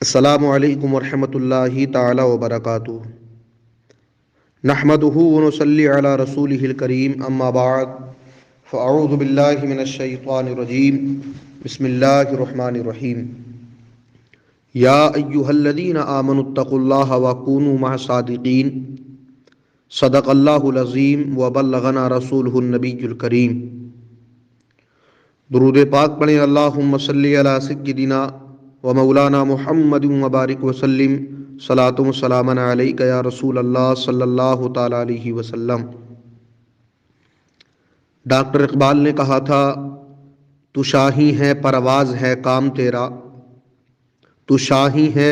السلام علیکم ورحمۃ اللہ تعالی وبرکاتہ۔ نحمدہ ونصلی علی رسولہ الکریم، اما بعد فاعوذ باللہ من الشیطان الرجیم، بسم اللہ الرحمن الرحیم۔ یا ایہا الذین آمنوا اتقوا اللہ وکونوا مع الصادقین، صدق اللہ العظیم وبلغنا رسولہ النبی الکریم۔ درود پاک پڑھیں۔ اللہم صلی علی سیدنا و مولانا محمد وبارک وسلم، صلاۃ و سلام علیک یا رسول اللہ صلی اللہ تعالی علیہ وسلم۔ ڈاکٹر اقبال نے کہا تھا، تو شاہی ہے پرواز ہے کام تیرا، تو شاہی ہے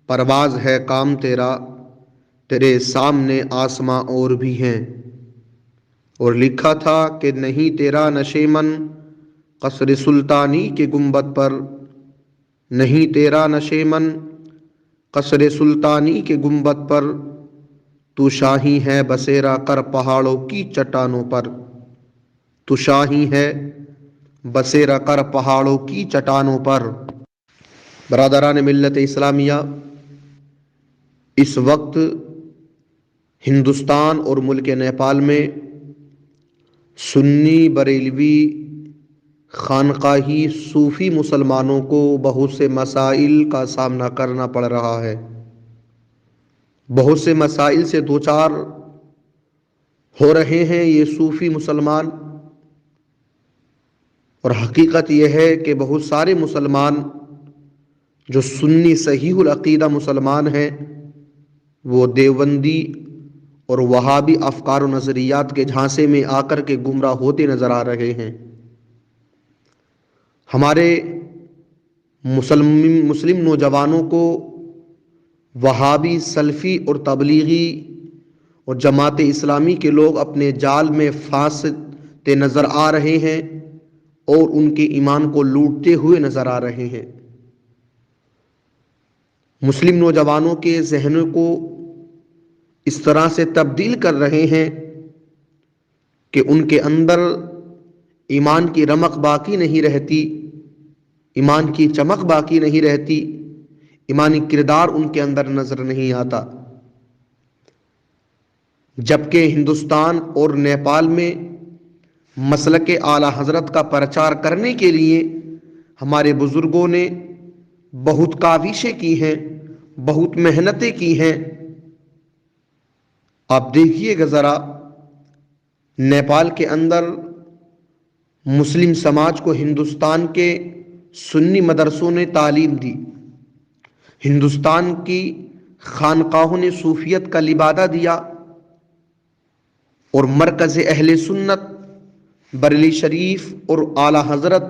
پرواز ہے کام تیرا، تیرے سامنے آسماں اور بھی ہیں۔ اور لکھا تھا کہ نہیں تیرا نشیمن قصر سلطانی کے گنبد پر، نہیں تیرا نشیمن قصر سلطانی کے گنبد پر، تو شاہی ہے بسیرا کر پہاڑوں کی چٹانوں پر، تو شاہی ہے بسیرا کر پہاڑوں کی چٹانوں پر۔ برادران ملت اسلامیہ، اس وقت ہندوستان اور ملک نیپال میں سنی بریلوی خانقاہی صوفی مسلمانوں کو بہت سے مسائل کا سامنا کرنا پڑ رہا ہے۔ بہت سے مسائل سے دوچار ہو رہے ہیں یہ صوفی مسلمان، اور حقیقت یہ ہے کہ بہت سارے مسلمان جو سنی صحیح العقیدہ مسلمان ہیں، وہ دیوبندی اور وہابی افکار و نظریات کے جھانسے میں آ کر کے گمراہ ہوتے نظر آ رہے ہیں۔ ہمارے مسلم نوجوانوں کو وہابی، سلفی اور تبلیغی اور جماعت اسلامی کے لوگ اپنے جال میں پھانستے نظر آ رہے ہیں اور ان کے ایمان کو لوٹتے ہوئے نظر آ رہے ہیں۔ مسلم نوجوانوں کے ذہنوں کو اس طرح سے تبدیل کر رہے ہیں کہ ان کے اندر ایمان کی رمق باقی نہیں رہتی، ایمان کی چمک باقی نہیں رہتی، ایمانی کردار ان کے اندر نظر نہیں آتا۔ جبکہ ہندوستان اور نیپال میں مسلک اعلی حضرت کا پرچار کرنے کے لیے ہمارے بزرگوں نے بہت کاوشیں کی ہیں، بہت محنتیں کی ہیں۔ آپ دیکھیے گا ذرا، نیپال کے اندر مسلم سماج کو ہندوستان کے سنی مدرسوں نے تعلیم دی، ہندوستان کی خانقاہوں نے صوفیت کا لبادہ دیا، اور مرکز اہل سنت بریلی شریف اور اعلی حضرت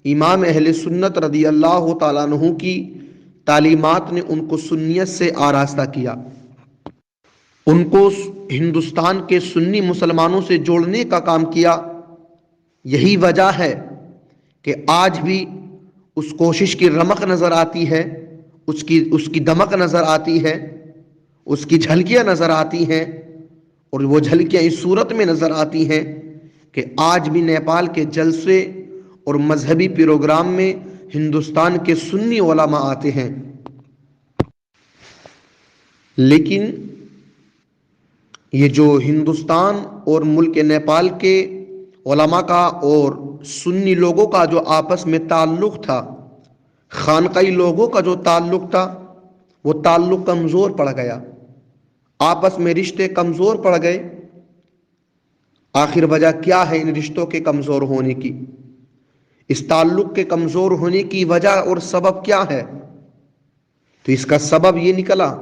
امام اہل سنت رضی اللہ تعالیٰ عنہ کی تعلیمات نے ان کو سنیت سے آراستہ کیا، ان کو ہندوستان کے سنی مسلمانوں سے جوڑنے کا کام کیا۔ یہی وجہ ہے کہ آج بھی اس کوشش کی رمق نظر آتی ہے، اس کی دمک نظر آتی ہے، اس کی جھلکیاں نظر آتی ہیں، اور وہ جھلکیاں اس صورت میں نظر آتی ہیں کہ آج بھی نیپال کے جلسے اور مذہبی پروگرام میں ہندوستان کے سنی علماء آتے ہیں، لیکن یہ جو ہندوستان اور ملک نیپال کے علماء کا اور سنی لوگوں کا جو آپس میں تعلق تھا، خانقائی لوگوں کا جو تعلق تھا، وہ تعلق کمزور پڑ گیا، آپس میں رشتے کمزور پڑ گئے۔ آخر وجہ کیا ہے ان رشتوں کے کمزور ہونے کی؟ اس تعلق کے کمزور ہونے کی وجہ اور سبب کیا ہے؟ تو اس کا سبب یہ نکلا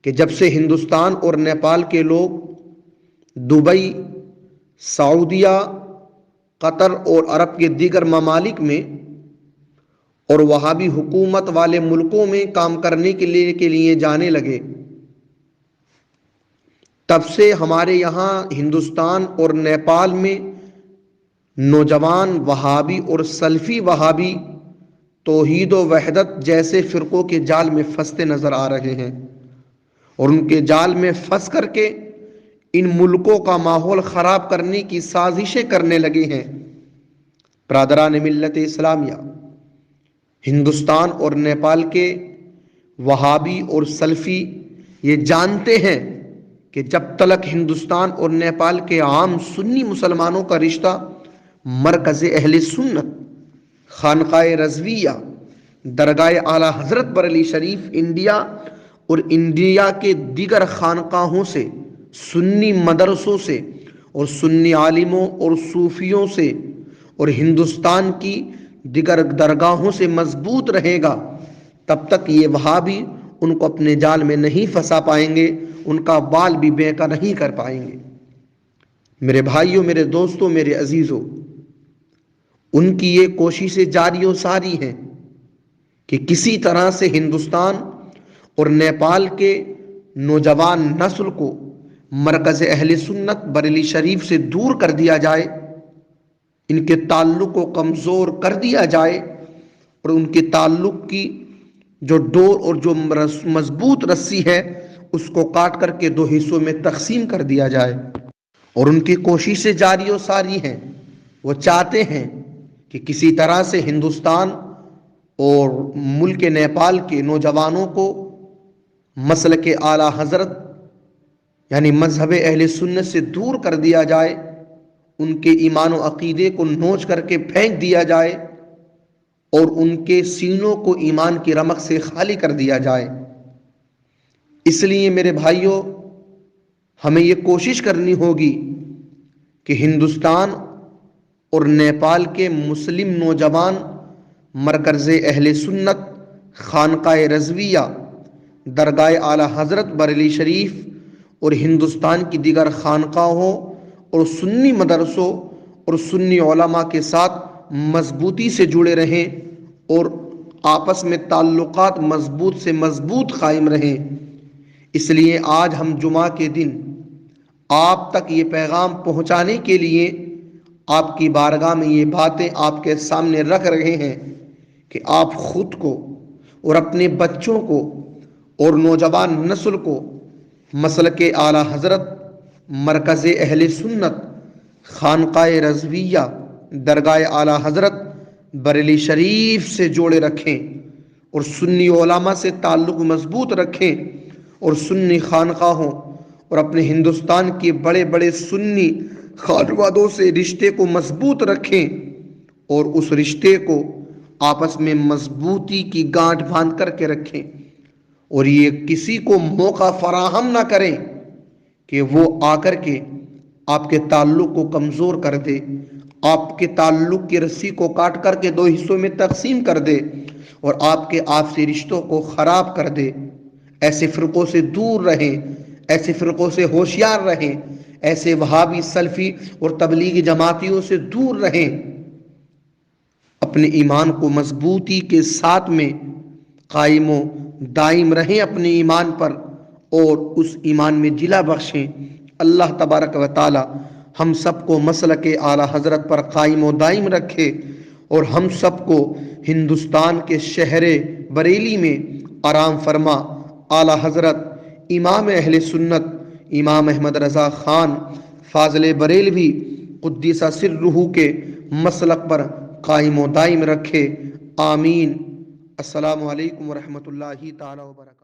کہ جب سے ہندوستان اور نیپال کے لوگ دبئی، سعودیہ، قطر اور عرب کے دیگر ممالک میں اور وہابی حکومت والے ملکوں میں کام کرنے کے لیے جانے لگے، تب سے ہمارے یہاں ہندوستان اور نیپال میں نوجوان وہابی اور سلفی وہابی توحید و وحدت جیسے فرقوں کے جال میں پھنستے نظر آ رہے ہیں، اور ان کے جال میں پھنس کر کے ان ملکوں کا ماحول خراب کرنے کی سازشیں کرنے لگے ہیں۔ برادران ملت اسلامیہ، ہندوستان اور نیپال کے وہابی اور سلفی یہ جانتے ہیں کہ جب تک ہندوستان اور نیپال کے عام سنی مسلمانوں کا رشتہ مرکز اہل سنت خانقاہ رضویہ درگاہ اعلیٰ حضرت بریلی شریف انڈیا اور انڈیا کے دیگر خانقاہوں سے، سنی مدرسوں سے اور سنی عالموں اور صوفیوں سے اور ہندوستان کی دیگر درگاہوں سے مضبوط رہے گا، تب تک یہ وہابی ان کو اپنے جال میں نہیں پھنسا پائیں گے، ان کا بال بھی بیکا نہیں کر پائیں گے۔ میرے بھائیوں، میرے دوستوں، میرے عزیزوں، ان کی یہ کوششیں جاری و ساری ہیں کہ کسی طرح سے ہندوستان اور نیپال کے نوجوان نسل کو مرکز اہل سنت بریلی شریف سے دور کر دیا جائے، ان کے تعلق کو کمزور کر دیا جائے اور ان کے تعلق کی جو ڈور اور جو مضبوط رسی ہے اس کو کاٹ کر کے دو حصوں میں تقسیم کر دیا جائے۔ اور ان کی کوششیں جاری و ساری ہیں، وہ چاہتے ہیں کہ کسی طرح سے ہندوستان اور ملک نیپال کے نوجوانوں کو مسلک اعلیٰ حضرت یعنی مذہب اہل سنت سے دور کر دیا جائے، ان کے ایمان و عقیدے کو نوچ کر کے پھینک دیا جائے اور ان کے سینوں کو ایمان کی رمق سے خالی کر دیا جائے۔ اس لیے میرے بھائیوں، ہمیں یہ کوشش کرنی ہوگی کہ ہندوستان اور نیپال کے مسلم نوجوان مرکز اہل سنت خانقاہ رضویہ درگاہ اعلیٰ حضرت بریلی شریف اور ہندوستان کی دیگر خانقاہوں اور سنی مدرسوں اور سنی علماء کے ساتھ مضبوطی سے جڑے رہیں اور آپس میں تعلقات مضبوط سے مضبوط قائم رہیں۔ اس لیے آج ہم جمعہ کے دن آپ تک یہ پیغام پہنچانے کے لیے آپ کی بارگاہ میں یہ باتیں آپ کے سامنے رکھ رہے ہیں کہ آپ خود کو اور اپنے بچوں کو اور نوجوان نسل کو مسلک اعلیٰ حضرت مرکز اہل سنت خانقاہ رضویہ درگاہ اعلیٰ حضرت بریلی شریف سے جوڑے رکھیں اور سنی علماء سے تعلق مضبوط رکھیں اور سنی خانقاہوں اور اپنے ہندوستان کے بڑے بڑے سنی خانوادوں سے رشتے کو مضبوط رکھیں اور اس رشتے کو آپس میں مضبوطی کی گانٹھ باندھ کر کے رکھیں اور یہ کسی کو موقع فراہم نہ کریں کہ وہ آ کر کے آپ کے تعلق کو کمزور کر دے، آپ کے تعلق کی رسی کو کاٹ کر کے دو حصوں میں تقسیم کر دے اور آپ کے آپسی رشتوں کو خراب کر دے۔ ایسے فرقوں سے دور رہیں، ایسے فرقوں سے ہوشیار رہیں، ایسے وہابی سلفی اور تبلیغی جماعتیوں سے دور رہیں۔ اپنے ایمان کو مضبوطی کے ساتھ میں قائم و دائم رہیں اپنے ایمان پر اور اس ایمان میں جلا بخشیں۔ اللہ تبارک و تعالی ہم سب کو مسلک اعلیٰ حضرت پر قائم و دائم رکھے اور ہم سب کو ہندوستان کے شہر بریلی میں آرام فرما اعلیٰ حضرت امام اہل سنت امام احمد رضا خان فاضل بریلوی قدس سرہ کے مسلک پر قائم و دائم رکھے، آمین۔ السلام علیکم ورحمۃ اللہ تعالی وبرکاتہ۔